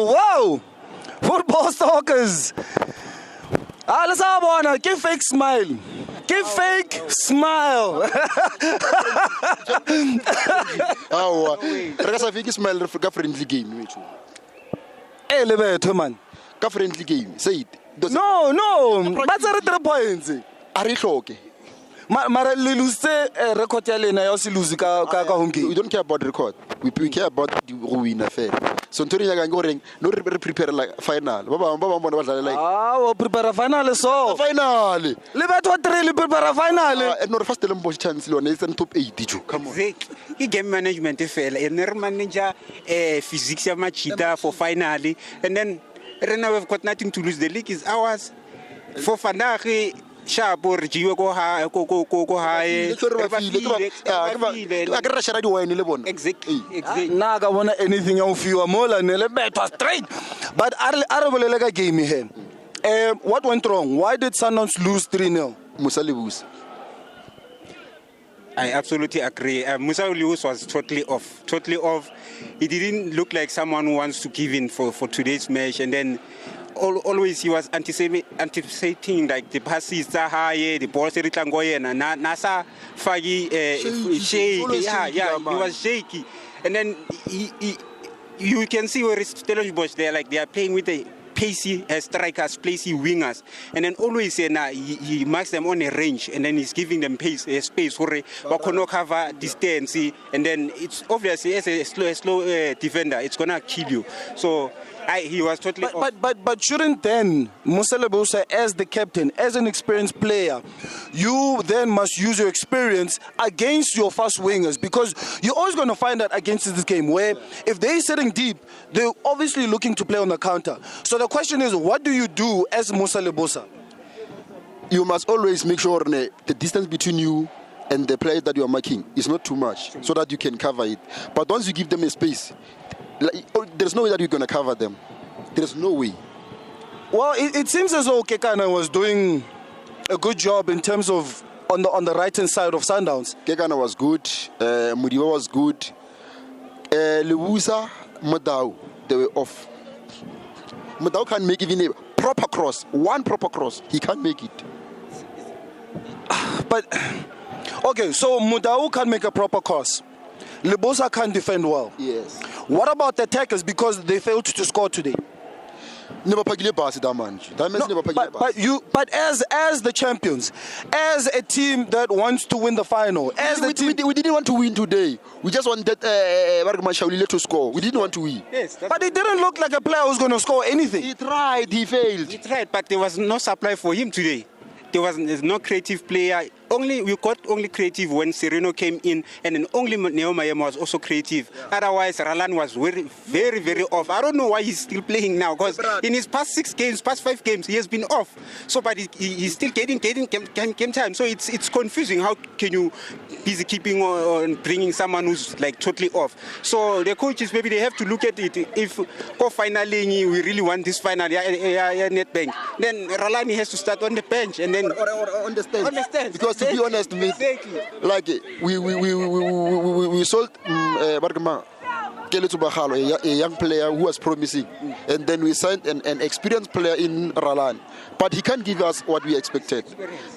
Whoa. Football stalkers. Let's have one. Give fake smile. Give fake smile. Oh, reka fake smile ka friendly game. Hey, Lebusa, man. Ka friendly game. Say it. No. But there are 3 points. Are you okay? Mara le lose record ya lena ya se lose ka home game. We don't care about the record. We care about the win affair. So Antonio ya go ring no prepare like final. Baba bona ba dlala like. We prepare final so. Final. Le batho 3 le prepare final. No first Stellenbosch chance lo ne it's top 8 ju. Come on. Ke game management fela. Ne manager physics ya machita for finally and then right now we've got nothing to lose. The league is ours. For Fanari sharp or jiwe go high exactly naga bona anything you feel mola ne le betwa straight but are bolela game here. What went wrong? Why did Sundowns lose 3-0? Musa Lebusa. I absolutely agree. Musa Lebusa was totally off. He didn't look like someone who wants to give in for today's match, and then always he was anticipating like the passes are high, the balls are going and nasa fagi shaky. Yeah, he was shaky, and then you can see where it's Stellenbosch there, like they are playing with the pacey strikers, pacey wingers, and then always he marks them on a range, and then he's giving them space for they cannot cover distance, and then it's obviously as a slow defender, it's gonna kill you. So he was totally off. But shouldn't then Musa Lebusa, as the captain, as an experienced player, you then must use your experience against your fast wingers, because you're always going to find that against this game where if they're sitting deep, they're obviously looking to play on the counter. So the question is, what do you do as Musa Lebusa? You must always make sure the distance between you and the players that you are marking is not too much, so that you can cover it. But once you give them a space, there's no way that you're going to cover them. There's no way. Well, it seems as though Kekana was doing a good job in terms of on the right-hand side of Sundowns. Kekana was good. Mudiwa was good. Lebusa, Madao, they were off. Madao can't make even a proper cross. One proper cross. He can't make it. But, okay, so Madao can't make a proper cross. Lebusa can't defend well. Yes. What about the attackers, because they failed to score today? Never pagile pass that man. But as the champions, as a team that wants to win the final, we didn't want to win today. We just wanted to score. We didn't want to win. Yes, but it didn't look like a player who's going to score anything. He tried, he failed. He tried, but there was no supply for him today. There's no creative player. We got only creative when Sereno came in, and then only Neomayema was also creative. Yeah. Otherwise, Ralan was very, very off. I don't know why he's still playing now, because in his past 5 games, he has been off. So, but he's still getting game time. So it's confusing. How can you busy keeping on bringing someone who's like totally off? So the coaches, maybe they have to look at it. If finally we really want this final, net bank, then Ralani has to start on the bench and then or on the stand. Because to be honest, like we sold a young player who was promising, and then we signed an experienced player in Ralan, but he can't give us what we expected.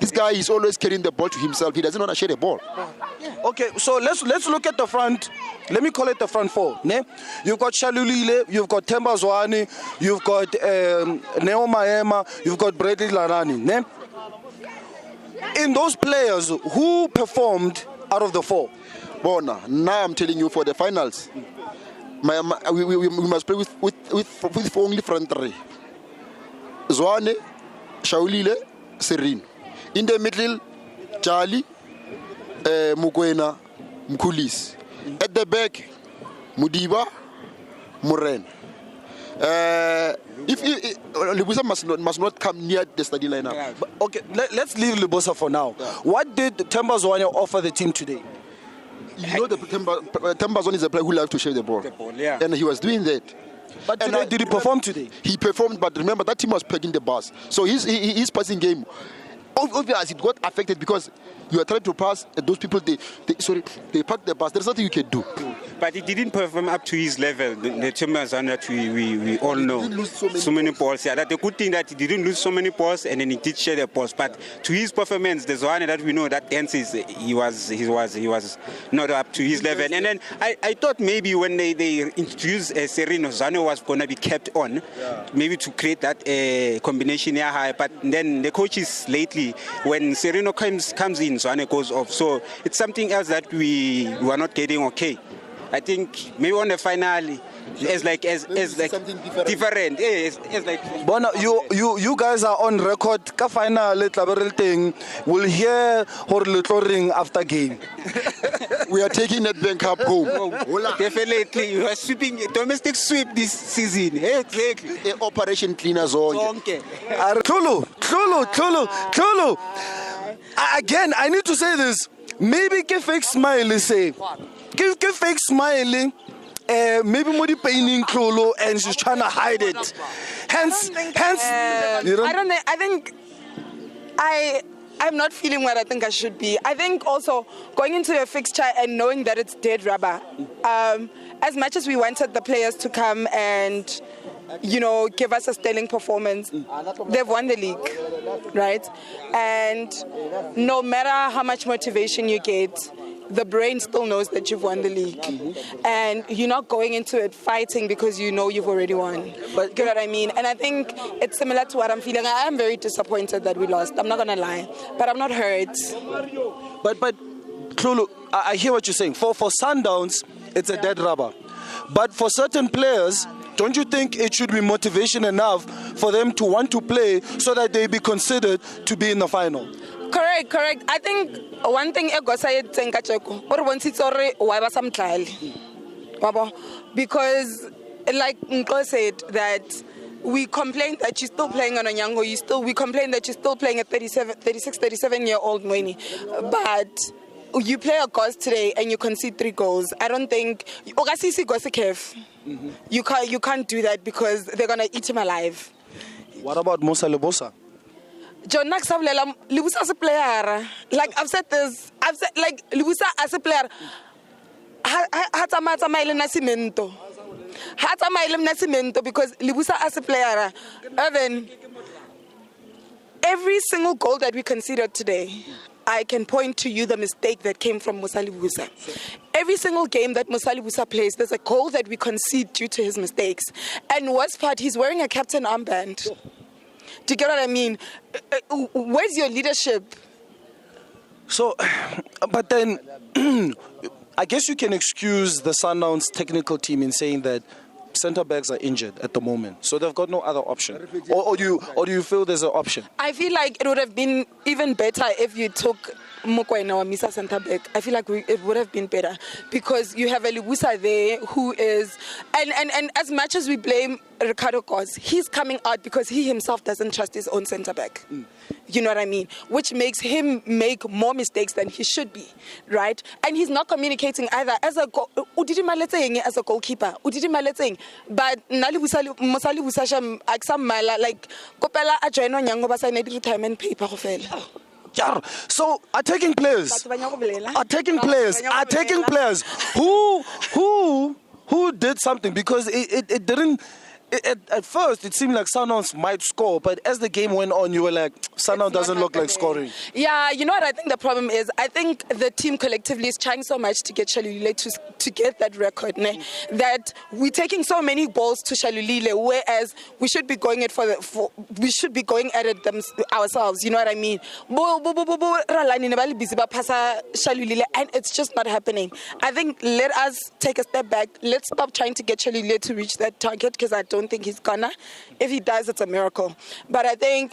This guy is always carrying the ball to himself. He doesn't want to share the ball. Okay, so let's look at the front. Let me call it the front four. Ne? You've got Shalulile, you've got Themba Zwane, you've got Neo Maema, you've got Bradley Larani. Ne? In those players, who performed out of the 4? Bona, now I'm telling you, for the finals, we must play with only front 3. Zwane, Shaulile, Serene. In the middle, Charlie, Mukwena, Mkulis. At the back, Mudiba, Moren. If Lebusa must not come near the starting lineup. Yeah. But, okay, let's leave Lebusa for now. Yeah. What did Themba Zwane offer the team today? You know, the Themba Zwane is a player who likes to share the ball. Yeah. And he was doing that. But today, did he perform today? He performed, but remember, that team was pegging the bus. So his passing game, obviously, it got affected because you are trying to pass, and those people, they park the bus. There's nothing you can do. but he didn't perform up to his level. The Champions that we all know. He didn't lose so many balls. Yeah, that the good thing that he didn't lose so many balls, and then he did share the balls. But to his performance, the Zwane that we know that dances, he was not up to his level. And then I thought maybe when they introduced Serino, Zwane was going to be kept on, maybe to create that combination here high. But then the coaches lately, when Serino comes in, Zwane goes off. So it's something else that we are not getting okay. I think maybe on the final, it's like something different. Yeah, it's like. Bona, you guys are on record. Ka final tlaberel thing. We'll hear hore little ring after game. We are taking that bank up home. Definitely, we are sweeping domestic sweep this season. Exactly. Operation Cleaner Zone. Tlholo. Again, I need to say this. Maybe ke fake smile say. Ke fake smiling. Maybe Modi painting Tlholo and she's trying to hide it. Hence, you know. I don't think. I think I'm not feeling what I think I should be. I think also going into a fixture and knowing that it's dead rubber. As much as we wanted the players to come and, you know, give us a sterling performance, they've won the league, right? And no matter how much motivation you get, the brain still knows that you've won the league. And you're not going into it fighting because you know you've already won. But you know what I mean? And I think it's similar to what I'm feeling. I am very disappointed that we lost. I'm not going to lie. But I'm not hurt. But Tlholo, I hear what you're saying. For Sundowns, it's a dead rubber. But for certain players, don't you think it should be motivation enough for them to want to play so that they be considered to be in the final? Correct. I think one thing because like Nko said that we complain that you're still playing on Onyango, we complain that you're still playing a 37-year-old Mweni. But you play a Gos today and you concede 3 goals. I don't think you can't do that because they're gonna eat him alive. What about Musa Lebusa? John Lebusa as a player. Like I've said like Lebusa as a player. Because Lebusa as a player, Irvin, every single goal that we conceded today, I can point to you the mistake that came from Musa Lebusa. Every single game that Musa Lebusa plays, there's a goal that we concede due to his mistakes. And worst part, he's wearing a captain armband. Do you get what I mean? Where's your leadership? So, but then, I guess you can excuse the Sundowns technical team in saying that centre backs are injured at the moment, so they've got no other option. Or do you feel there's an option? I feel like it would have been even better if you took Mokwena or Misa centre back. I feel like it would have been better because you have a Lebusa there who is, and as much as we blame Ricardo Gos, he's coming out because he himself doesn't trust his own centre back. You know what I mean? Which makes him make more mistakes than he should be, right? And he's not communicating either. As a goalkeeper, but like kopela a join Onyango ba sign retirement paper go fela. So attacking players who did something, because it didn't. At first, it seemed like Sundowns might score, but as the game went on, you were like, Sundowns doesn't look like scoring. Yeah, you know what I think the problem is? I think the team collectively is trying so much to get Shalulile to get that record, that we're taking so many balls to Shalulile, whereas we should be going at it ourselves. You know what I mean? And it's just not happening. I think let us take a step back. Let's stop trying to get Shalulile to reach that target, because I don't think he's gonna. If he does, it's a miracle. But I think,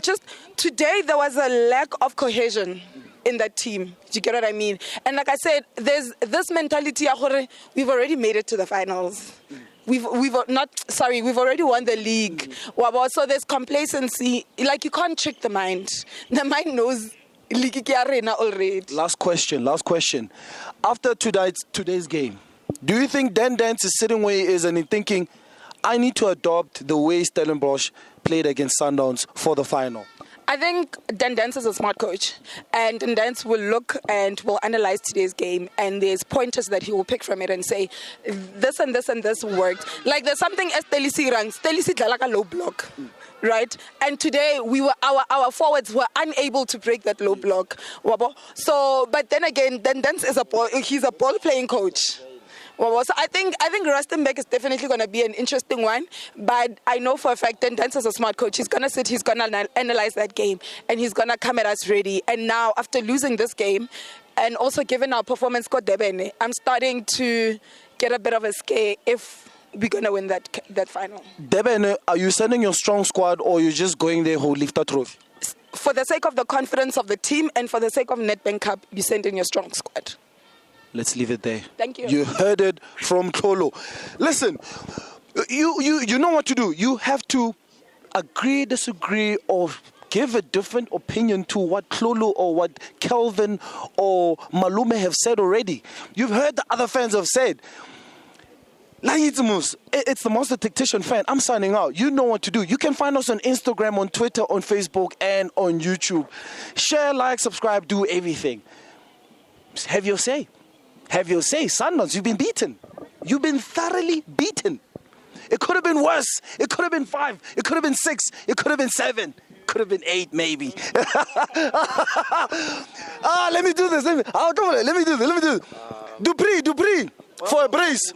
just today there was a lack of cohesion in that team. Do you get what I mean? And like I said, there's this mentality. We've already made it to the finals. We've already won the league. So there's complacency. Like, you can't trick the mind. The mind knows. Already. Last question. After today's game, do you think Dan Dance is sitting where he is and he's thinking, I need to adopt the way Stellenbosch played against Sundowns for the final? I think Dance is a smart coach, and Dance will look and will analyze today's game, and there's pointers that he will pick from it and say, this and this and this worked. Like there's something as Stelisi like a low block. Right, and today our forwards were unable to break that low block. So, but then again, Dance is he's a ball playing coach. So I think Rustenbeck is definitely going to be an interesting one, but I know for a fact that Dance is a smart coach. He's going to sit, he's going to analyze that game, and he's going to come at us ready. And now, after losing this game, and also given our performance, I'm starting to get a bit of a scare if we're going to win that final. Deben, are you sending your strong squad, or you're just going there who lift a trophy? For the sake of the confidence of the team and for the sake of Nedbank Cup, you send in your strong squad. Let's leave it there. Thank you. You heard it from TLHOLO. Listen, you know what to do. You have to agree, disagree, or give a different opinion to what TLHOLO or what Kelvin or Malume have said already. You've heard the other fans have said. It's the Monster Tactician fan. I'm signing out. You know what to do. You can find us on Instagram, on Twitter, on Facebook, and on YouTube. Share, like, subscribe, do everything. Have your say. Have your say. Sundowns, you've been beaten. You've been thoroughly beaten. It could have been worse. It could have been 5. It could have been 6. It could have been 7. Could have been 8, maybe. Let me do this. Let me do this. Dupree. For a brace.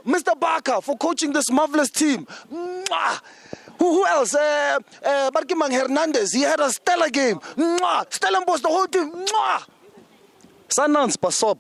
Mr. Barker for coaching this marvelous team. Who else? Barkimang Hernandez. He had a stellar game. Stellenbosch, the whole team. Sundowns, pass up.